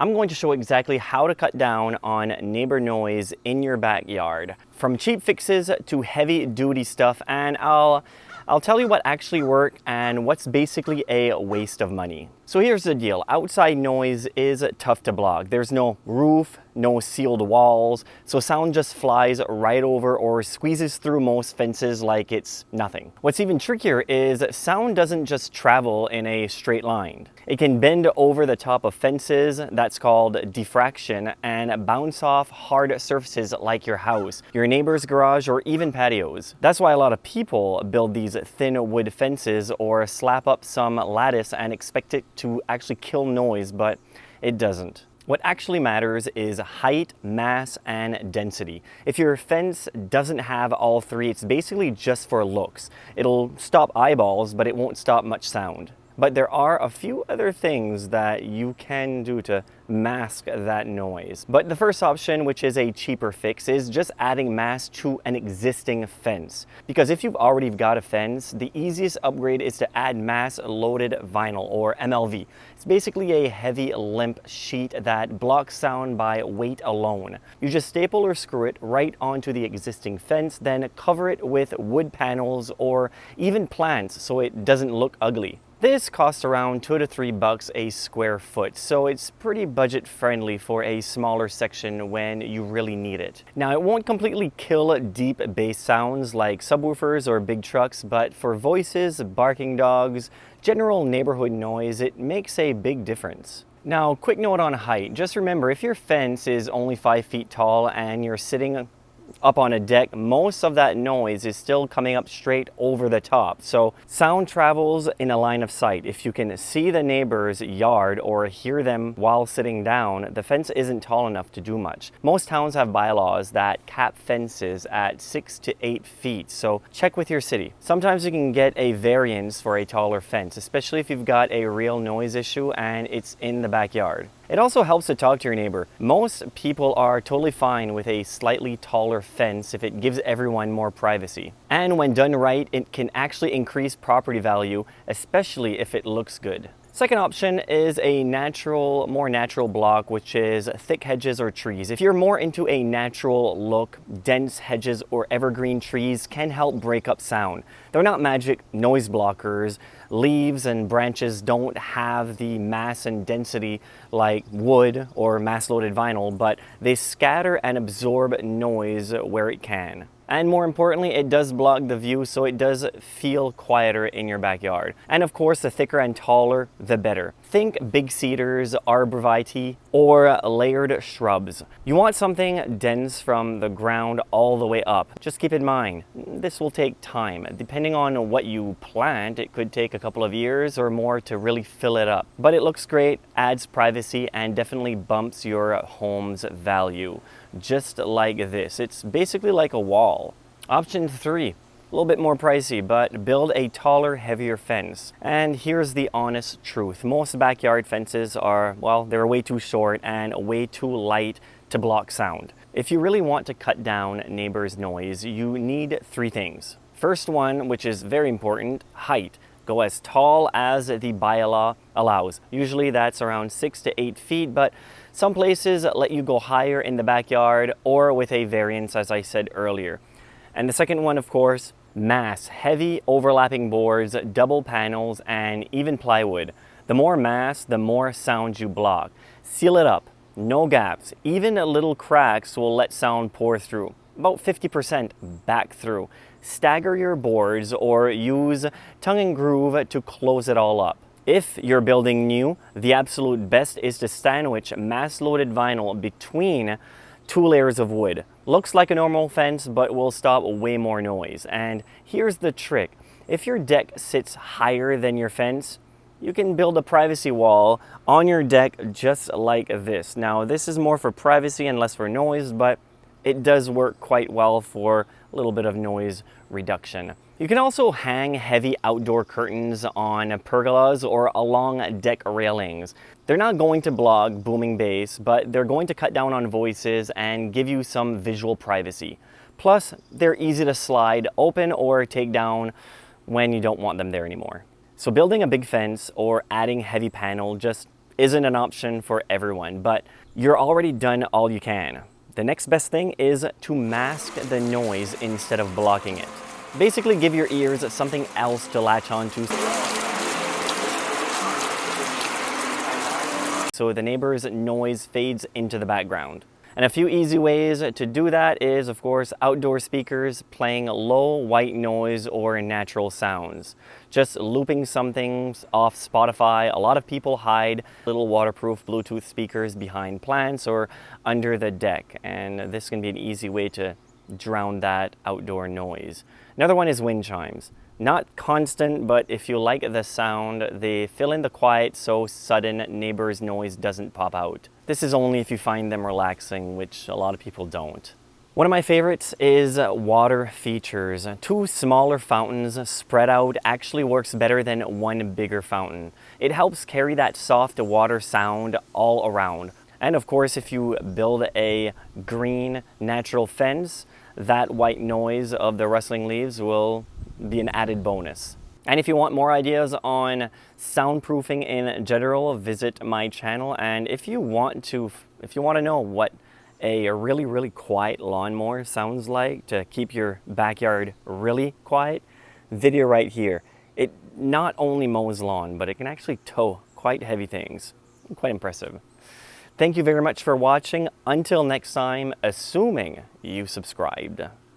I'm going to show exactly how to cut down on neighbor noise in your backyard. From cheap fixes to heavy duty stuff, and I'll tell you what actually works and what's basically a waste of money. So here's the deal. Outside noise is tough to block. There's no roof, no sealed walls, so sound just flies right over or squeezes through most fences like it's nothing. What's even trickier is sound doesn't just travel in a straight line. It can bend over the top of fences, that's called diffraction, and bounce off hard surfaces like your house, your neighbor's garage, or even patios. That's why a lot of people build these thin wood fences or slap up some lattice and expect it to actually kill noise, but it doesn't. What actually matters is height, mass, and density. If your fence doesn't have all three, it's basically just for looks. It'll stop eyeballs, but it won't stop much sound. But there are a few other things that you can do to mask that noise. But the first option, which is a cheaper fix, is just adding mass to an existing fence. Because if you've already got a fence, the easiest upgrade is to add mass-loaded vinyl, or MLV. It's basically a heavy, limp sheet that blocks sound by weight alone. You just staple or screw it right onto the existing fence, then cover it with wood panels or even plants so it doesn't look ugly. This costs around $2 to $3 a square foot, so it's pretty budget friendly for a smaller section when you really need it. Now, it won't completely kill deep bass sounds like subwoofers or big trucks, but for voices, barking dogs, general neighborhood noise, it makes a big difference. Now, quick note on height. Just remember, if your fence is only 5 feet tall and you're sitting up on a deck, most of that noise is still coming up straight over the top. So sound travels in a line of sight. If you can see the neighbor's yard or hear them while sitting down, the fence isn't tall enough to do much. Most towns have bylaws that cap fences at 6 to 8 feet, so check with your city. Sometimes you can get a variance for a taller fence, especially if you've got a real noise issue and it's in the backyard. It also helps to talk to your neighbor. Most people are totally fine with a slightly taller fence if it gives everyone more privacy. And when done right, it can actually increase property value, especially if it looks good. Second option is a more natural block, which is thick hedges or trees. If you're more into a natural look, dense hedges or evergreen trees can help break up sound. They're not magic noise blockers. Leaves and branches don't have the mass and density like wood or mass-loaded vinyl, but they scatter and absorb noise where it can. And more importantly, it does block the view, so it does feel quieter in your backyard. And of course, the thicker and taller, the better. Think big cedars, arborvitae, or layered shrubs. You want something dense from the ground all the way up. Just keep in mind, this will take time. Depending on what you plant, it could take a couple of years or more to really fill it up. But it looks great, adds privacy, and definitely bumps your home's value. Just like this. It's basically like a wall. Option 3, a little bit more pricey, but build a taller, heavier fence. And here's the honest truth. Most backyard fences are, well, they're way too short and way too light to block sound. If you really want to cut down neighbors' noise, you need 3 things. First one, which is very important, height. Go as tall as the bylaw allows. Usually that's around 6 to 8 feet, but some places let you go higher in the backyard or with a variance, as I said earlier. And the second one, of course, mass. Heavy overlapping boards, double panels, and even plywood. The more mass, the more sound you block. Seal it up, no gaps. Even little cracks will let sound pour through. About 50% back through. Stagger your boards or use tongue and groove to close it all up. If you're building new, the absolute best is to sandwich mass-loaded vinyl between 2 layers of wood. Looks like a normal fence, but will stop way more noise. And here's the trick. If your deck sits higher than your fence, you can build a privacy wall on your deck just like this. Now, this is more for privacy and less for noise, but it does work quite well for a little bit of noise reduction. You can also hang heavy outdoor curtains on pergolas or along deck railings. They're not going to block booming bass, but they're going to cut down on voices and give you some visual privacy. Plus, they're easy to slide open or take down when you don't want them there anymore. So building a big fence or adding heavy panel just isn't an option for everyone, but you're already done all you can. The next best thing is to mask the noise instead of blocking it. Basically give your ears something else to latch onto so the neighbor's noise fades into the background. And a few easy ways to do that is, of course, outdoor speakers playing low white noise or natural sounds. Just looping something off Spotify. A lot of people hide little waterproof Bluetooth speakers behind plants or under the deck, and this can be an easy way to drown that outdoor noise. Another one is wind chimes. Not constant, but if you like the sound, they fill in the quiet so sudden neighbor's noise doesn't pop out. This is only if you find them relaxing, which a lot of people don't. One of my favorites is water features. 2 smaller fountains spread out actually works better than 1 bigger fountain. It helps carry that soft water sound all around. And of course, if you build a green natural fence, that white noise of the rustling leaves will be an added bonus. And if you want more ideas on soundproofing in general, visit my channel. And if you want to know what a really quiet lawnmower sounds like to keep your backyard really quiet, video right here. It not only mows lawn, but it can actually tow quite heavy things. Quite impressive. Thank you very much for watching. Until next time, assuming you subscribed.